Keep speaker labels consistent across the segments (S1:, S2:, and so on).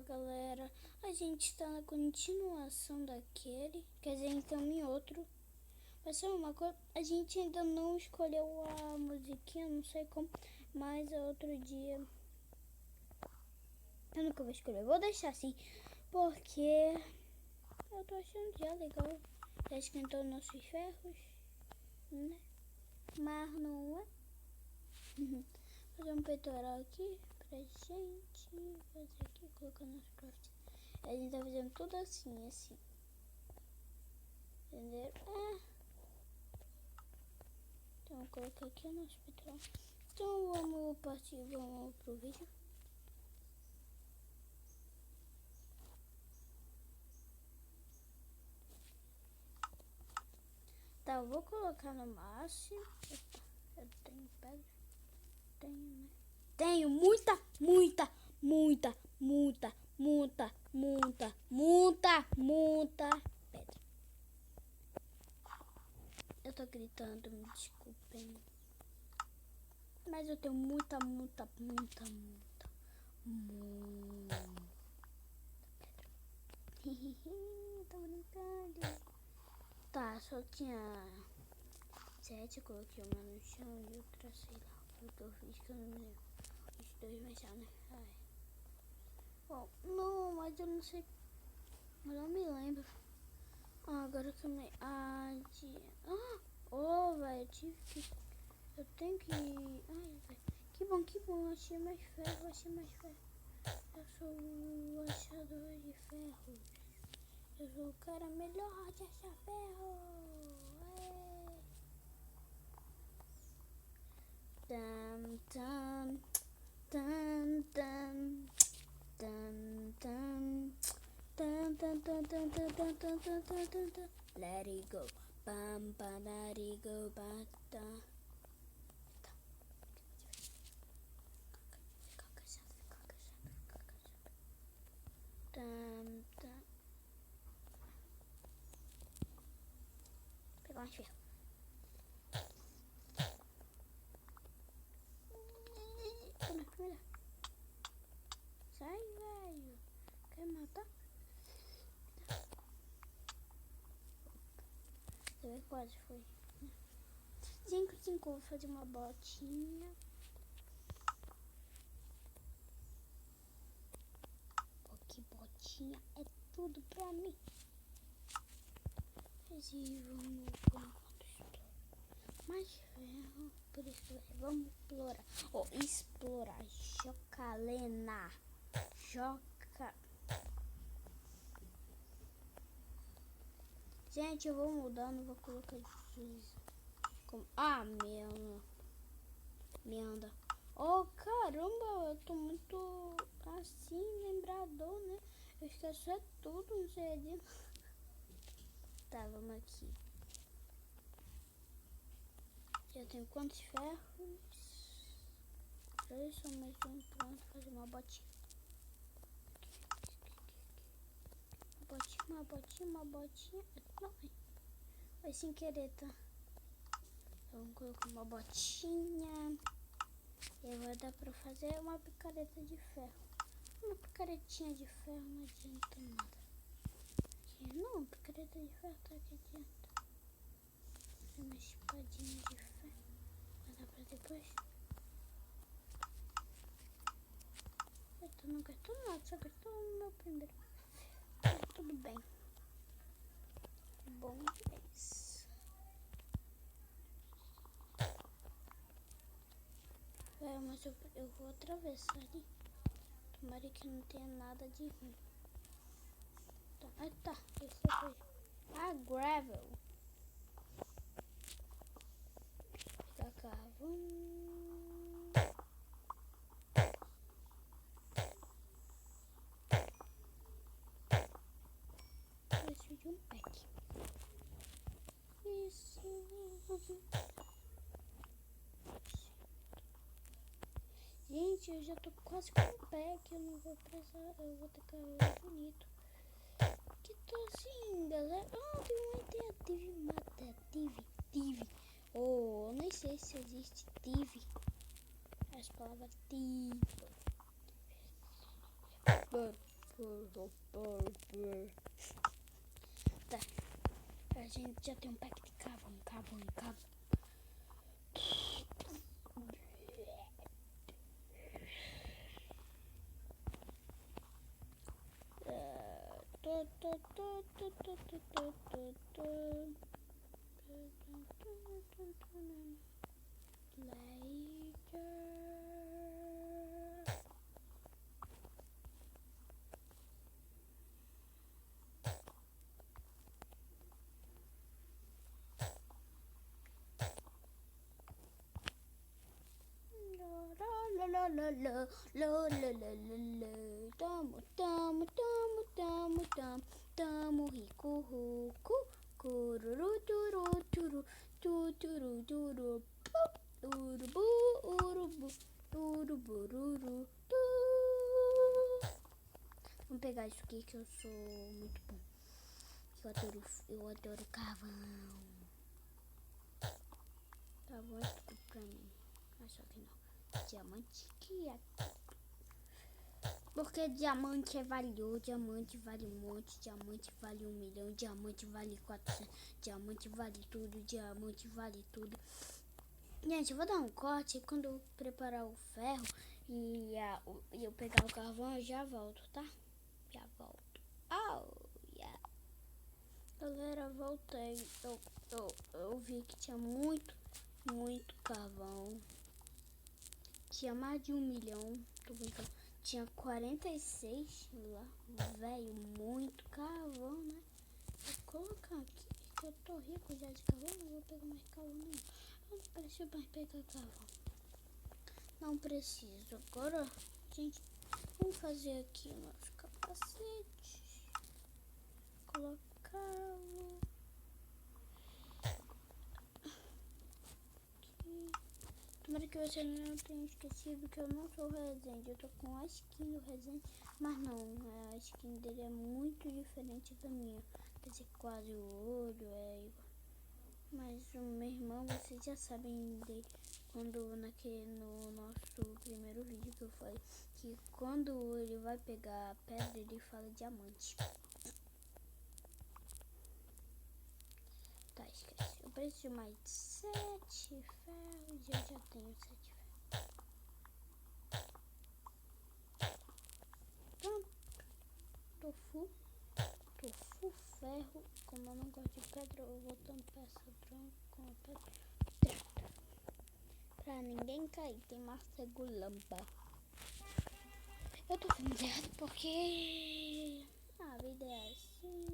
S1: galera, a gente está na continuação daquele, quer dizer, então em outro. Vai ser uma coisa, a gente ainda não escolheu a musiquinha, não sei como, mas é outro dia. Eu nunca vou escolher, vou deixar assim, porque eu tô achando já legal. Já esquentou nossos ferros, né? Mas não é. Fazer um peitoral aqui pra gente. Fazer aqui, colocar nos craft. A gente tá fazendo tudo assim, assim. Entendeu? Então vou colocar aqui o nosso peitoral. Então vamos partir, vamos pro vídeo. Tá, eu vou colocar no máximo. Eita, eu tenho pedra? Tenho, né? Tenho muita pedra. Eu tô gritando, me desculpem. Mas eu tenho muita pedra. Tô brincando. Tá, só tinha 7, eu coloquei uma no chão e outra, sei lá. O que eu fiz que eu não me lembro. Os dois mexeram, né? Ai. Bom, não, mas eu não sei. Eu não me lembro. Agora que eu me. Velho, tive que. Eu tenho que. Ai, velho. Que bom. Achei mais ferro. Eu sou o achador de ferro. Eu sou o cara melhor de achar ferro. Let it go. Let it go. Pegar mais ferro. Sai, velho. Quer matar? Quase foi. 5, vou fazer uma botinha. Que botinha é tudo pra mim. E vamos mais ferro. Por isso vamos explorar. Jocalena. Gente, eu vou mudando, vou colocar como merda. Oh, caramba, eu tô muito assim, lembrador, né? Eu esqueço tudo, não sei disso. Tá, vamos aqui. Já tenho quantos ferros? 3, só mais um, pronto, fazer uma botinha. Uma botinha. Não, vai sem querer, tá? Vamos colocar uma botinha. E agora dá pra fazer uma picareta de ferro. Uma picaretinha de ferro não adianta nada. Aqui, não, picareta de ferro tá aqui adianta. Uma espadinha de ferro. Vai dar pra depois. Eu não gastou nada, só gastou o meu primeiro. Mas tudo bem. Bom, é isso. Mas eu vou atravessar ali. Tomara que não tenha nada de ruim. Então, tá. Esse foi a gravel. Pegar carvão. Preciso de um pack. Isso. Gente, eu já tô quase com um pack. Eu não vou precisar. Eu vou ter carro bonito. Que tô assim, galera. Tem uma ideia. Tive. Oh, eu nem sei se existe tive. As palavras tive. Tá, a gente já tem um pack de carvão. Tamo rico, cururu, turu, turu, turu, turu, urubu, urubu, urubururu, tu. Vamos pegar isso aqui que eu sou muito bom. Eu adoro carvão. Carvão é tudo pra mim. Mas só que não. Diamante que é. Porque diamante é valioso, diamante vale um monte, diamante vale 1 milhão, diamante vale 400, diamante vale tudo, diamante vale tudo. Gente, eu vou dar um corte e quando eu preparar o ferro e eu pegar o carvão, eu já volto, tá? Já volto. Oh, yeah. Galera, voltei. Eu vi que tinha muito carvão. Tinha mais de 1 milhão, tô brincando. Tinha 46 lá, velho, muito carvão, né? Vou colocar aqui, que eu tô rico já de carvão, não vou pegar mais carvão não. Eu não preciso mais pegar carvão. Não preciso. Agora, gente, vamos fazer aqui o nosso capacete. Colocá-lo aqui. Tomara que você não tenha esquecido que eu não sou o Resende. Eu tô com a skin do Resende, mas não, a skin dele é muito diferente da minha. Quer dizer, quase o olho é igual. Mas o meu irmão, vocês já sabem dele. Quando no nosso primeiro vídeo que eu falei que quando ele vai pegar a pedra, ele fala diamante. Tá, esqueci. Eu preciso de mais 7 ferros. Eu já tenho 7 ferros. Pronto. Tofu ferro. Como eu não gosto de pedra, eu vou tampar essa branca com a pedra. Pra ninguém cair, tem morcego lamba. Eu tô familiar porque a vida é assim.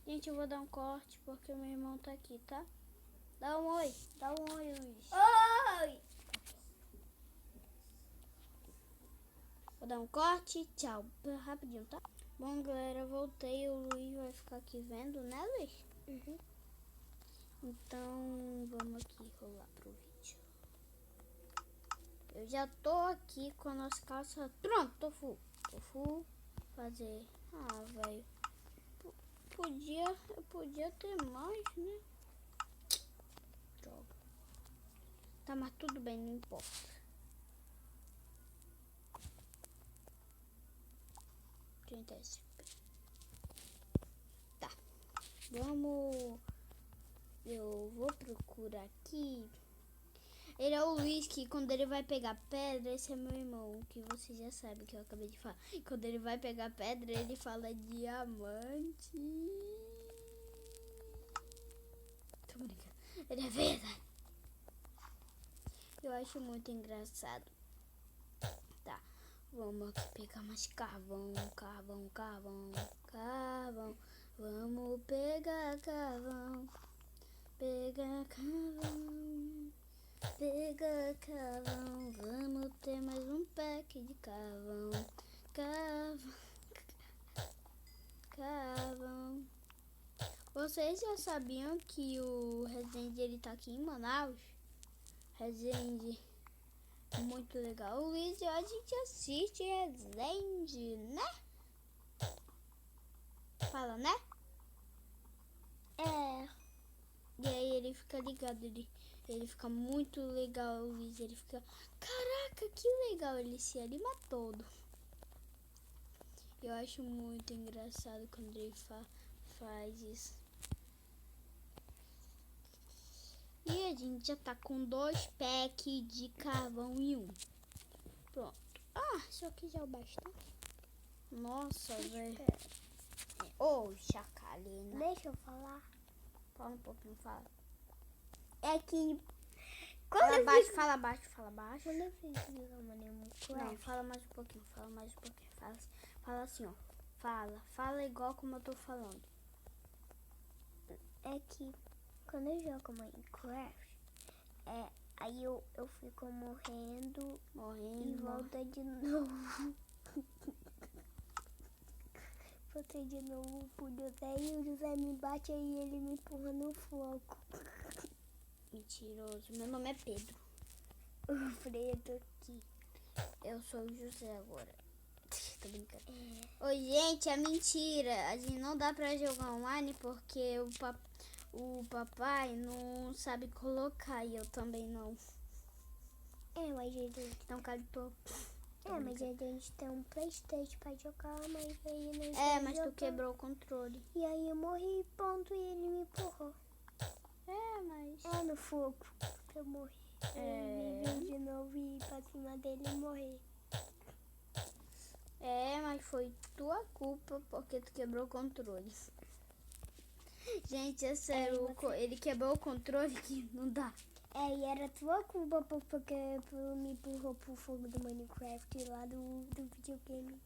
S1: Gente, eu vou dar um corte porque meu irmão tá aqui, tá? Dá um oi, Luiz. Oi! Vou dar um corte, tchau. Rapidinho, tá? Bom, galera, voltei. O Luiz vai ficar aqui vendo, né, Luiz? Uhum. Então, vamos aqui rolar pro vídeo. Eu já tô aqui com a nossa calça. Pronto, tofu fazer. Ah, velho. Eu podia ter mais, né? Droga. Tá, mas tudo bem, não importa. Tá. Vamos. Eu vou procurar aqui. Ele é o Luiz, que quando ele vai pegar pedra, esse é meu irmão, que você já sabe que eu acabei de falar. Quando ele vai pegar pedra, ele fala diamante. Tô brincando. Ele é verdade. Eu acho muito engraçado. Tá, vamos aqui pegar mais carvão. Vamos pegar carvão. Pega carvão, vamos ter mais um pack de carvão. Carvão. Vocês já sabiam que o Resende ele tá aqui em Manaus? Resende, muito legal. O Luiz e a gente assiste Resende, né? Fala, né? É. E aí ele fica ligado, ele fica muito legal, o Luiz. Ele fica, caraca, que legal, ele se anima todo. Eu acho muito engraçado quando ele faz isso. E a gente já tá com 2 packs de carvão e 1. Pronto. Ah, isso aqui já é o bastante. Nossa, velho. Ô, chacalina.
S2: Deixa eu falar.
S1: Fala um pouquinho, fala.
S2: É que...
S1: Fala baixo, fala baixo, fala baixo.
S2: Quando eu fiz uma Minecraft...
S1: Não, fala mais um pouquinho, fala mais um pouquinho. Fala assim, ó. Fala igual como eu tô falando.
S2: É que quando eu jogo Minecraft, aí eu fico morrendo e volta de novo. Voltei de novo pro José e o José me bate aí ele me empurra no fogo.
S1: Mentiroso. Meu nome é Pedro.
S2: O preto aqui.
S1: Eu sou o José agora. Tô brincando. Oi, gente, é mentira. A gente não dá pra jogar online porque o papai não sabe colocar e eu também não.
S2: Mas a gente...
S1: Então, Calipô.
S2: mas a gente tem um PlayStation pra jogar, mas aí não...
S1: Mas tu quebrou o controle.
S2: E aí eu morri, ponto, e ele me empurrou.
S1: Mas...
S2: no fogo. Eu morri. Ele veio de novo e ir pra cima dele e morrer.
S1: Mas foi tua culpa porque tu quebrou o controle. Gente, é sério, ele quebrou o controle que não dá.
S2: E era tua culpa porque me empurrou pro fogo do Minecraft lá do videogame.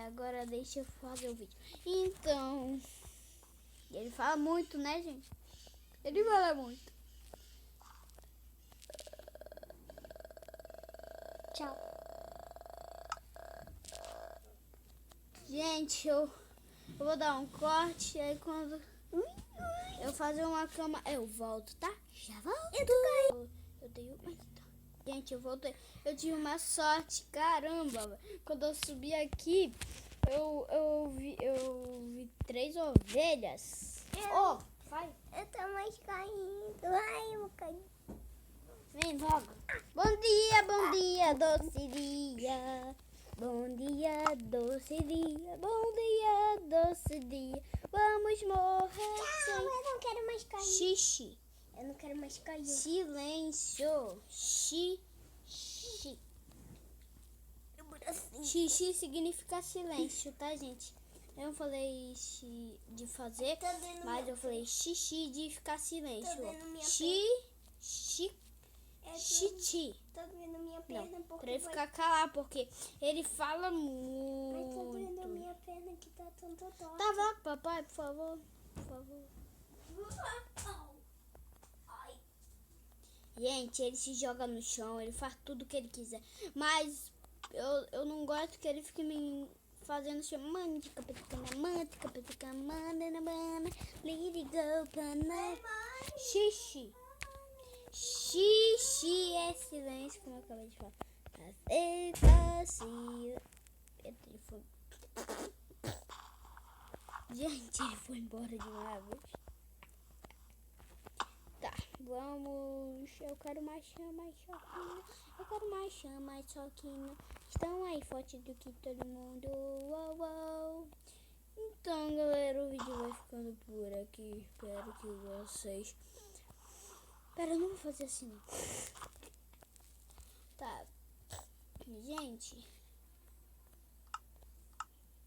S1: Agora deixa eu fazer o vídeo. Então, ele fala muito, né, gente? Ele fala muito.
S2: Tchau.
S1: Gente, eu vou dar um corte. Aí quando eu fazer uma cama, eu volto, tá? Já volto. Eu dei uma... Gente, eu voltei. Eu tive uma sorte, caramba. Quando eu subi aqui, eu vi 3 ovelhas. Vai.
S2: Eu tô mais caindo. Ai, eu vou cair.
S1: Vem logo. Bom dia, doce dia. Bom dia, doce dia. Bom dia, doce dia. Vamos morrer.
S2: Não, eu não quero mais cair.
S1: Xixi.
S2: Eu não quero mais cair.
S1: Silêncio. Xixi. Xixi significa silêncio, tá, gente? Eu não falei de fazer, mas eu falei xixi de ficar silêncio. Xixi.
S2: Tô doendo minha perna
S1: Não, pra ele ficar calado, porque ele fala muito.
S2: Mas tô doendo minha perna que tá tanto torta.
S1: Tá, vá, papai, por favor. Por favor. Gente, ele se joga no chão, ele faz tudo que ele quiser. Mas eu não gosto que ele fique me fazendo chamando de Lady Go Pana. Xixi. Xixi é silêncio, como eu acabei de falar. Ele foi... Gente, ele foi embora de uma vez. Tá, vamos. Eu quero mais chama, choquinho. Eu quero mais chama, choquinho. Estão aí forte do que todo mundo. Uau, uau. Então, galera, o vídeo vai ficando por aqui. Espero que vocês... Pera, eu não vou fazer assim, não. Tá. Gente,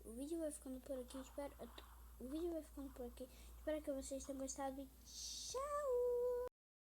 S1: o vídeo vai ficando por aqui. O vídeo vai ficando por aqui. Espero que vocês tenham gostado. Tchau!